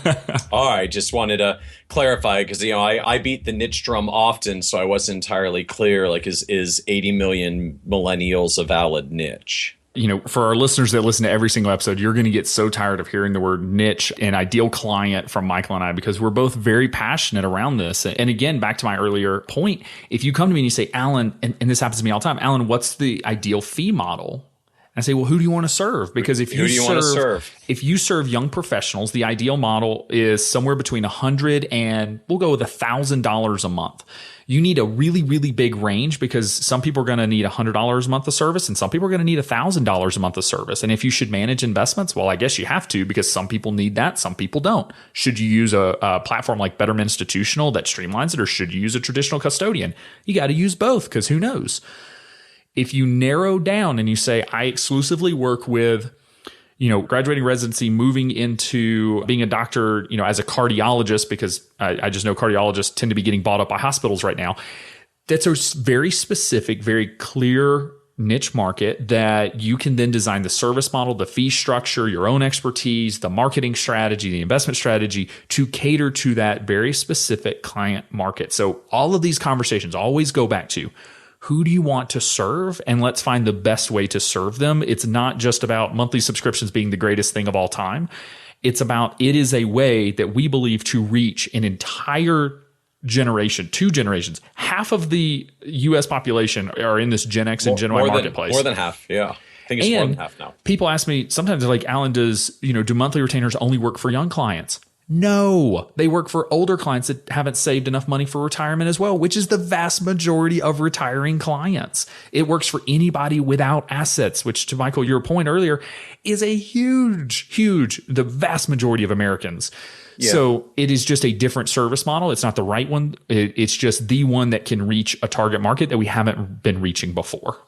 All right. Just wanted to clarify because, I beat the niche drum often, so I wasn't entirely clear. Like, is 80 million millennials a valid niche? For our listeners that listen to every single episode, you're going to get so tired of hearing the word niche and ideal client from Michael and I, because we're both very passionate around this. And again, back to my earlier point, if you come to me and you say, Alan, and this happens to me all the time, Alan, what's the ideal fee model? I say, well, who do you want to serve? Because if you serve young professionals, the ideal model is somewhere between $100 and we'll go with $1,000 a month. You need a really, really big range because some people are going to need $100 a month of service and some people are going to need $1,000 a month of service. And if you should manage investments, well, I guess you have to because some people need that, some people don't. Should you use a platform like Betterment Institutional that streamlines it, or should you use a traditional custodian? You got to use both because who knows? If you narrow down and you say, I exclusively work with, graduating residency, moving into being a doctor, as a cardiologist, because I just know cardiologists tend to be getting bought up by hospitals right now. That's a very specific, very clear niche market that you can then design the service model, the fee structure, your own expertise, the marketing strategy, the investment strategy to cater to that very specific client market. So all of these conversations always go back to, who do you want to serve? And let's find the best way to serve them. It's not just about monthly subscriptions being the greatest thing of all time. It's about, it is a way that we believe to reach an entire two generations. Half of the U.S. population are in this Gen X and Gen Y marketplace. More than half, yeah. I think it's more than half now. People ask me sometimes, they're like, Alan, do monthly retainers only work for young clients? No, they work for older clients that haven't saved enough money for retirement as well, which is the vast majority of retiring clients. It works for anybody without assets, which, to Michael, your point earlier, is a the vast majority of Americans. Yeah. So it is just a different service model. It's not the right one. It's just the one that can reach a target market that we haven't been reaching before.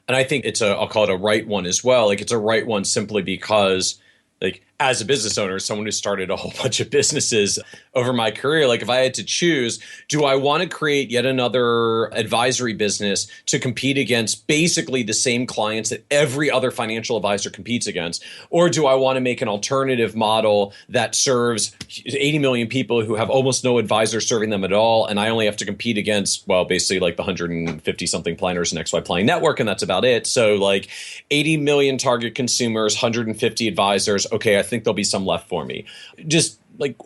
And I think I'll call it a right one as well. Like, it's a right one simply because, like, as a business owner, someone who started a whole bunch of businesses over my career, like, if I had to choose, do I want to create yet another advisory business to compete against basically the same clients that every other financial advisor competes against? Or do I want to make an alternative model that serves 80 million people who have almost no advisors serving them at all, and I only have to compete against, well, basically like the 150 something planners in XYPN network, and that's about it. So like 80 million target consumers, 150 advisors. Okay, I think there'll be some left for me. Just like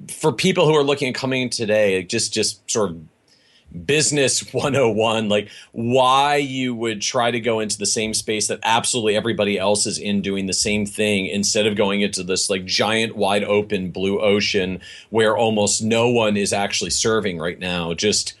for people who are looking at coming in today, just sort of business 101, like why you would try to go into the same space that absolutely everybody else is in doing the same thing instead of going into this like giant wide open blue ocean where almost no one is actually serving right now. Just,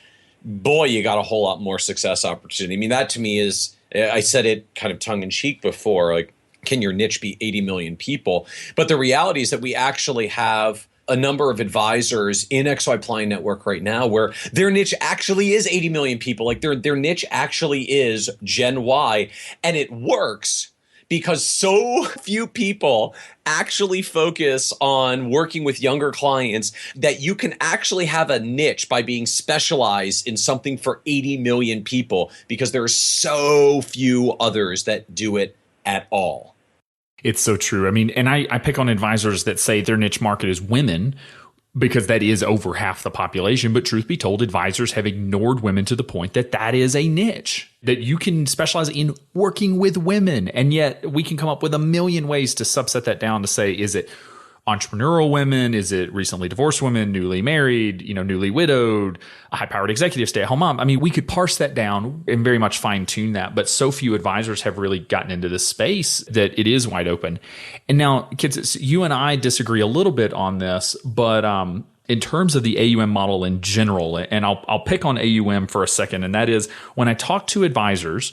boy, you got a whole lot more success opportunity. I mean, that to me is, I said it kind of tongue in cheek before, like, can your niche be 80 million people? But the reality is that we actually have a number of advisors in XYPN network right now where their niche actually is 80 million people. Like their niche actually is Gen Y, and it works because so few people actually focus on working with younger clients that you can actually have a niche by being specialized in something for 80 million people because there are so few others that do it at all. It's so true. I mean, and I pick on advisors that say their niche market is women because that is over half the population. But truth be told, advisors have ignored women to the point that that is a niche, that you can specialize in working with women. And yet we can come up with a million ways to subset that down to say, is it entrepreneurial women? Is it recently divorced women, newly married, newly widowed, a high-powered executive, stay-at-home mom? I mean, we could parse that down and very much fine-tune that, but so few advisors have really gotten into this space that it is wide open. And now, kids, you and I disagree a little bit on this, but in terms of the AUM model in general, and I'll pick on AUM for a second, and that is when I talk to advisors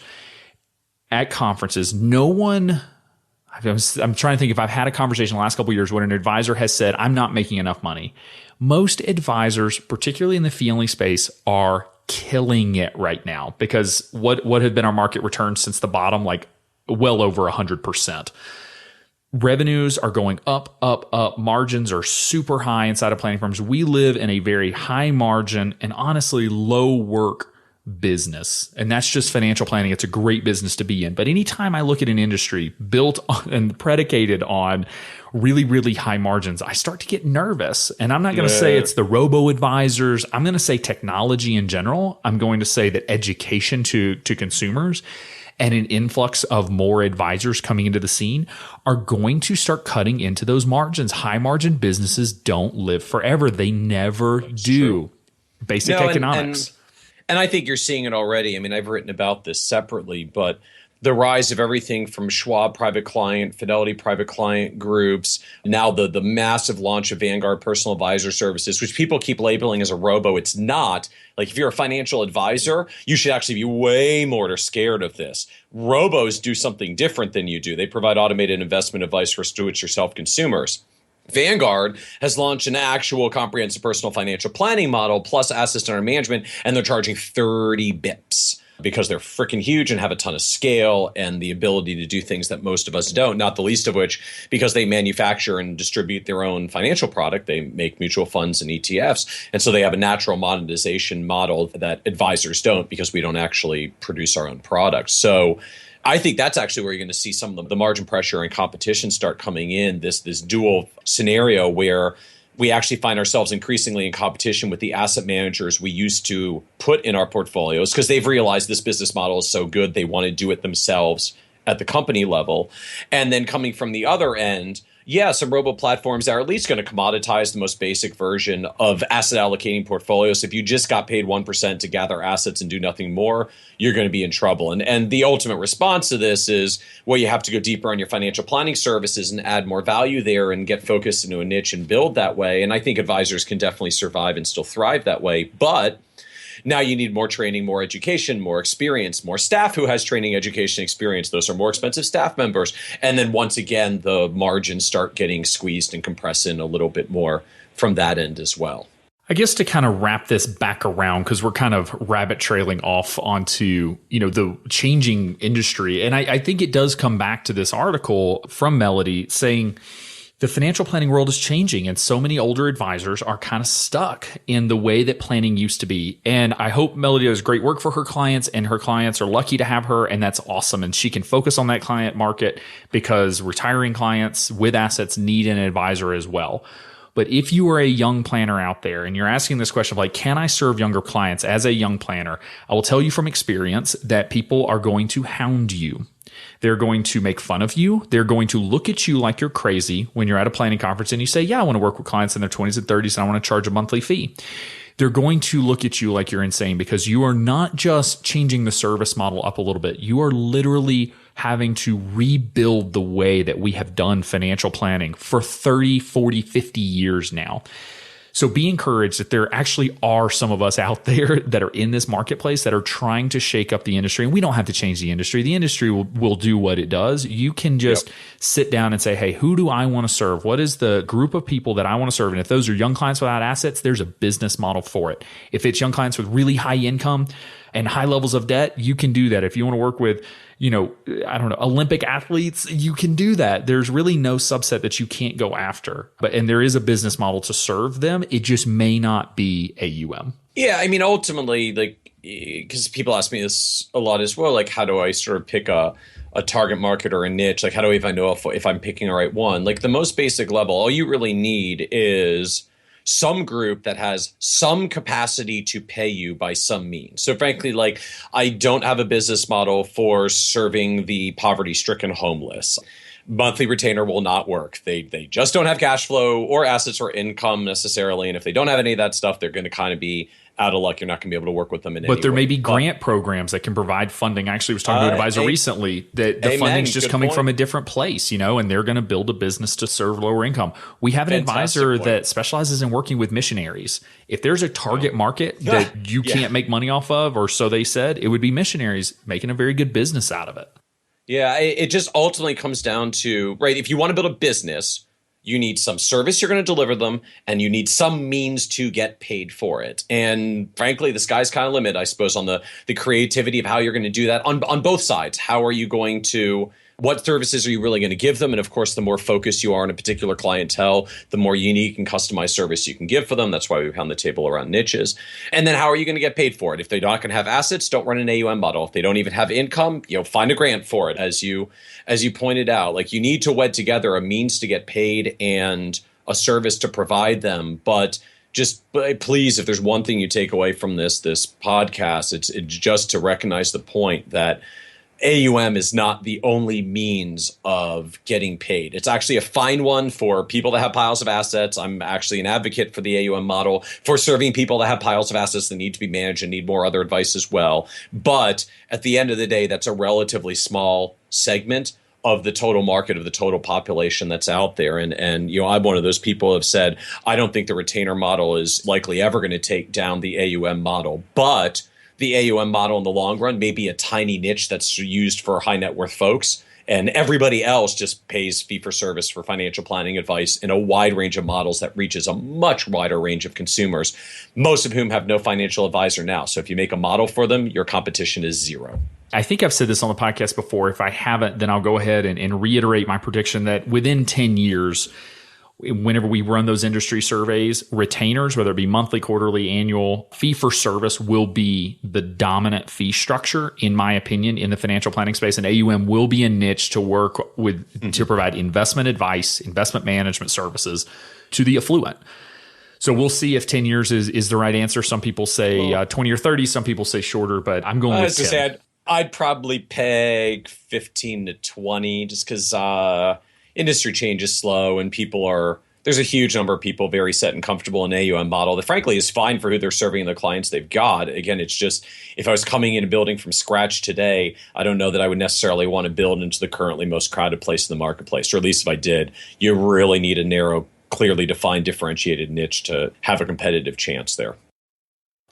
at conferences, I'm trying to think if I've had a conversation the last couple of years when an advisor has said, I'm not making enough money. Most advisors, particularly in the fee-only space, are killing it right now because what have been our market returns since the bottom, like well over 100%. Revenues are going up. Margins are super high inside of planning firms. We live in a very high margin and honestly low work business. And that's just financial planning. It's a great business to be in. But anytime I look at an industry built on and predicated on really, really high margins, I start to get nervous. And I'm not going to say it's the robo-advisors. I'm going to say technology in general. I'm going to say that education to consumers and an influx of more advisors coming into the scene are going to start cutting into those margins. High margin businesses don't live forever. They never do. True. Basic economics. And I think you're seeing it already. I mean, I've written about this separately, but the rise of everything from Schwab private client, Fidelity private client groups, now the massive launch of Vanguard personal advisor services, which people keep labeling as a robo. It's not. Like if you're a financial advisor, you should actually be way more scared of this. Robos do something different than you do. They provide automated investment advice for do-it-yourself consumers. Vanguard has launched an actual comprehensive personal financial planning model plus assets under management, and they're charging 30 bips because they're freaking huge and have a ton of scale and the ability to do things that most of us don't, not the least of which because they manufacture and distribute their own financial product. They make mutual funds and ETFs. And so they have a natural monetization model that advisors don't because we don't actually produce our own products. So I think that's actually where you're going to see some of the margin pressure and competition start coming in, this dual scenario where we actually find ourselves increasingly in competition with the asset managers we used to put in our portfolios because they've realized this business model is so good, they want to do it themselves at the company level. And then coming from the other end, Yeah, some robo platforms are at least going to commoditize the most basic version of asset allocating portfolios. If you just got paid 1% to gather assets and do nothing more, you're going to be in trouble. And the ultimate response to this is, well, you have to go deeper on your financial planning services and add more value there and get focused into a niche and build that way. And I think advisors can definitely survive and still thrive that way. But now you need more training, more education, more experience, more staff who has training, education, experience. Those are more expensive staff members. And then once again, the margins start getting squeezed and compressed in a little bit more from that end as well. I guess to kind of wrap this back around, because we're kind of rabbit trailing off onto, the changing industry. And I think it does come back to this article from Melody saying, the financial planning world is changing, and so many older advisors are kind of stuck in the way that planning used to be. And I hope Melody does great work for her clients, and her clients are lucky to have her, and that's awesome. And she can focus on that client market because retiring clients with assets need an advisor as well. But if you are a young planner out there and you're asking this question of like, can I serve younger clients as a young planner? I will tell you from experience that people are going to hound you. They're going to make fun of you. They're going to look at you like you're crazy when you're at a planning conference and you say, yeah, I want to work with clients in their 20s and 30s and I want to charge a monthly fee. They're going to look at you like you're insane because you are not just changing the service model up a little bit. You are literally having to rebuild the way that we have done financial planning for 30, 40, 50 years now. So be encouraged that there actually are some of us out there that are in this marketplace that are trying to shake up the industry. And we don't have to change the industry. The industry will do what it does. You can just sit down and say, hey, who do I want to serve? What is the group of people that I want to serve? And if those are young clients without assets, there's a business model for it. If it's young clients with really high income and high levels of debt, you can do that. If you want to work with Olympic athletes, you can do that. There's really no subset that you can't go after. And there is a business model to serve them. It just may not be AUM. Yeah, I mean, ultimately, because people ask me this a lot as well, how do I sort of pick a target market or a niche? How do I even know if I'm picking the right one? The most basic level, all you really need is some group that has some capacity to pay you by some means. So frankly, I don't have a business model for serving the poverty-stricken homeless. Monthly retainer will not work. They just don't have cash flow or assets or income necessarily. And if they don't have any of that stuff, they're going to kind of be out of luck. You're not going to be able to work with them in any way. But there may be grant programs that can provide funding. I actually was talking to an advisor recently that the funding's just coming from a different place, and they're going to build a business to serve lower income. We have an advisor that specializes in working with missionaries. If there's a target market that you can't make money off of, or so they said, it would be missionaries making a very good business out of it. Yeah, it just ultimately comes down to, right, if you want to build a business, you need some service you're going to deliver them, and you need some means to get paid for it. And frankly, the sky's kind of limit, I suppose, on the creativity of how you're going to do that on both sides. How are you going to what services are you really going to give them? And of course, the more focused you are on a particular clientele, the more unique and customized service you can give for them. That's why we pound the table around niches. And then how are you going to get paid for it? If they're not going to have assets, don't run an AUM model. If they don't even have income, find a grant for it. As you pointed out, you need to wed together a means to get paid and a service to provide them. But please, if there's one thing you take away from this podcast, it's just to recognize the point that AUM is not the only means of getting paid. It's actually a fine one for people that have piles of assets. I'm actually an advocate for the AUM model for serving people that have piles of assets that need to be managed and need more other advice as well. But at the end of the day, that's a relatively small segment of the total market, of the total population that's out there. And I'm one of those people who have said, I don't think the retainer model is likely ever going to take down the AUM model. But the AUM model in the long run may be a tiny niche that's used for high net worth folks, and everybody else just pays fee for service for financial planning advice in a wide range of models that reaches a much wider range of consumers, most of whom have no financial advisor now. So if you make a model for them, your competition is zero. I think I've said this on the podcast before. If I haven't, then I'll go ahead and reiterate my prediction that within 10 years, whenever we run those industry surveys, retainers, whether it be monthly, quarterly, annual, fee for service will be the dominant fee structure, in my opinion, in the financial planning space. And AUM will be a niche to work with to provide investment advice, investment management services to the affluent. So we'll see if 10 years is the right answer. Some people say 20 or 30. Some people say shorter, but I'm going with 10. I'd probably peg 15 to 20 just because industry change is slow and there's a huge number of people very set and comfortable in AUM model that frankly is fine for who they're serving and the clients they've got. Again, it's just if I was coming in and building from scratch today, I don't know that I would necessarily want to build into the currently most crowded place in the marketplace, or at least if I did, you really need a narrow, clearly defined, differentiated niche to have a competitive chance there.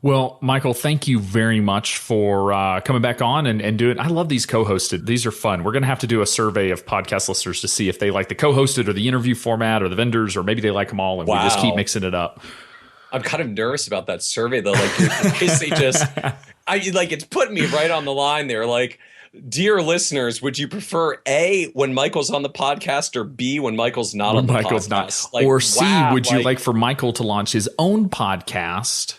Well, Michael, thank you very much for coming back on and doing. I love these co-hosted. These are fun. We're going to have to do a survey of podcast listeners to see if they like the co-hosted or the interview format or the vendors, or maybe they like them all and we just keep mixing it up. I'm kind of nervous about that survey though. Like, basically it's putting me right on the line there. Like, dear listeners, would you prefer A, when Michael's on the podcast, or B, when Michael's not on the podcast? Like, or C, would you like for Michael to launch his own podcast?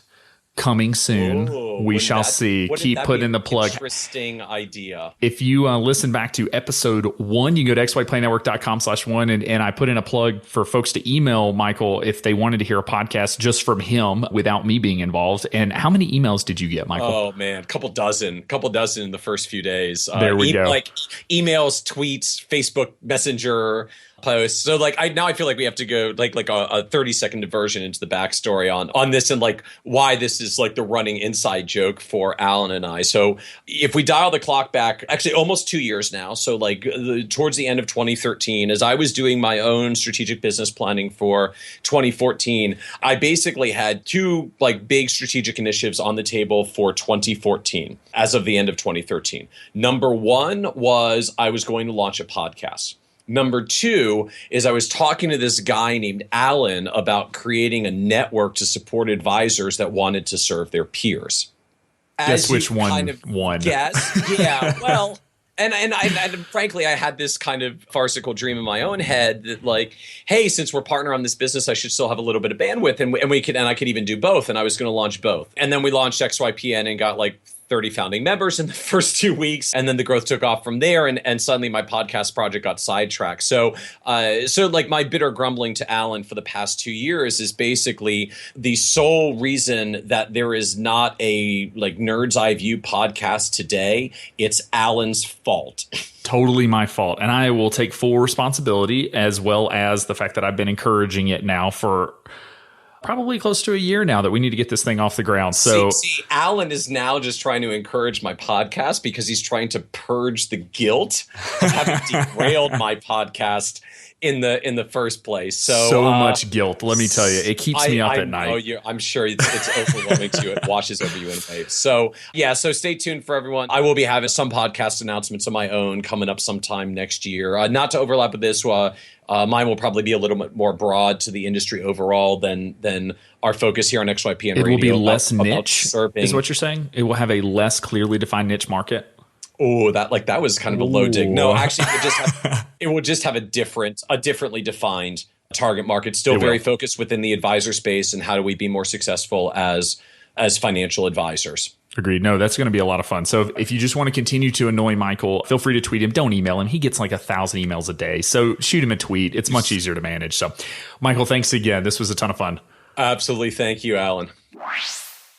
Coming soon. We shall see. Keep putting in the plug. Interesting idea. If you listen back to episode 1, you can go to xyplannetwork.com/1 and I put in a plug for folks to email Michael if they wanted to hear a podcast just from him without me being involved. And how many emails did you get, Michael? Oh man, couple dozen in the first few days. There we go. Like emails, tweets, Facebook Messenger posts. So like I feel like we have to go like a 30-second diversion into the backstory on this and like why this is like the running inside joke for Alan and I. So if we dial the clock back, actually almost 2 years now. So like towards the end of 2013, as I was doing my own strategic business planning for 2014, I basically had 2 like big strategic initiatives on the table for 2014 as of the end of 2013. Number 1 was I was going to launch a podcast. Number 2 is I was talking to this guy named Alan about creating a network to support advisors that wanted to serve their peers. Guess which one won? Yes, yeah. Well, and frankly, I had this kind of farcical dream in my own head that like, hey, since we're partner on this business, I should still have a little bit of bandwidth, and I could even do both, and I was going to launch both. And then we launched XYPN and got like 30 founding members in the first 2 weeks. And then the growth took off from there. And suddenly my podcast project got sidetracked. So like my bitter grumbling to Alan for the past 2 years is basically the sole reason that there is not a like Nerd's Eye View podcast today. It's Alan's fault. Totally my fault. And I will take full responsibility, as well as the fact that I've been encouraging it now for probably close to a year now that we need to get this thing off the ground. So see, Alan is now just trying to encourage my podcast because he's trying to purge the guilt of having derailed my podcast in the first place. So much guilt. Let me tell you, it keeps me up at night. I'm sure it's overwhelming to you. It washes over you in waves. So yeah, so stay tuned for everyone. I will be having some podcast announcements of my own coming up sometime next year. Not to overlap with this. Mine will probably be a little bit more broad to the industry overall than our focus here on XYPN Radio. It will be less niche, is what you're saying? It will have a less clearly defined niche market? Oh, that was kind of a low dig. No, actually, it will just have a differently defined target market. Still very focused within the advisor space, and how do we be more successful as financial advisors. Agreed. No, that's going to be a lot of fun. So if you just want to continue to annoy Michael, feel free to tweet him. Don't email him. He gets like 1,000 emails a day. So shoot him a tweet. It's much easier to manage. So Michael, thanks again. This was a ton of fun. Absolutely. Thank you, Alan.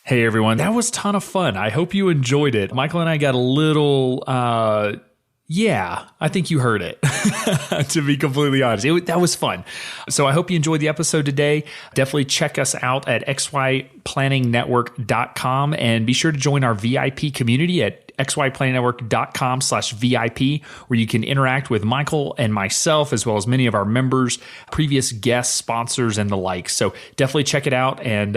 Hey, everyone. That was a ton of fun. I hope you enjoyed it. Michael and I got a little, yeah, I think you heard it, to be completely honest. That was fun. So I hope you enjoyed the episode today. Definitely check us out at XYPlanningNetwork.com and be sure to join our VIP community at XYPlanningNetwork.com/VIP, where you can interact with Michael and myself, as well as many of our members, previous guests, sponsors, and the like. So definitely check it out. And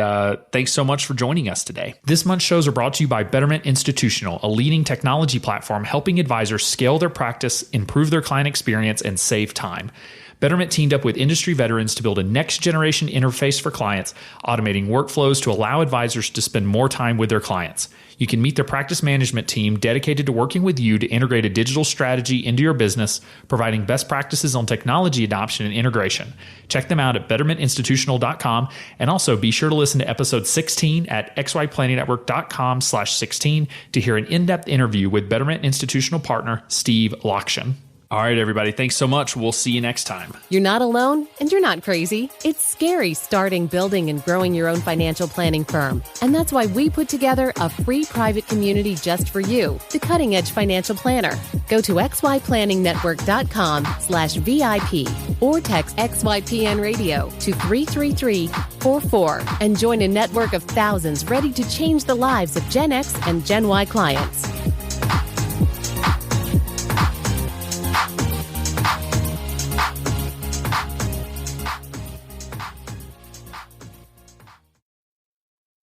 thanks so much for joining us today. This month's shows are brought to you by Betterment Institutional, a leading technology platform helping advisors scale their practice, improve their client experience, and save time. Betterment teamed up with industry veterans to build a next-generation interface for clients, automating workflows to allow advisors to spend more time with their clients. You can meet their practice management team dedicated to working with you to integrate a digital strategy into your business, providing best practices on technology adoption and integration. Check them out at bettermentinstitutional.com, and also be sure to listen to episode 16 at xyplanningnetwork.com/16 to hear an in-depth interview with Betterment Institutional partner Steve Lokshin. All right, everybody. Thanks so much. We'll see you next time. You're not alone, and you're not crazy. It's scary starting, building, and growing your own financial planning firm. And that's why we put together a free private community just for you, the Cutting Edge Financial Planner. Go to xyplanningnetwork.com/VIP or text XYPN Radio to 33344 and join a network of thousands ready to change the lives of Gen X and Gen Y clients.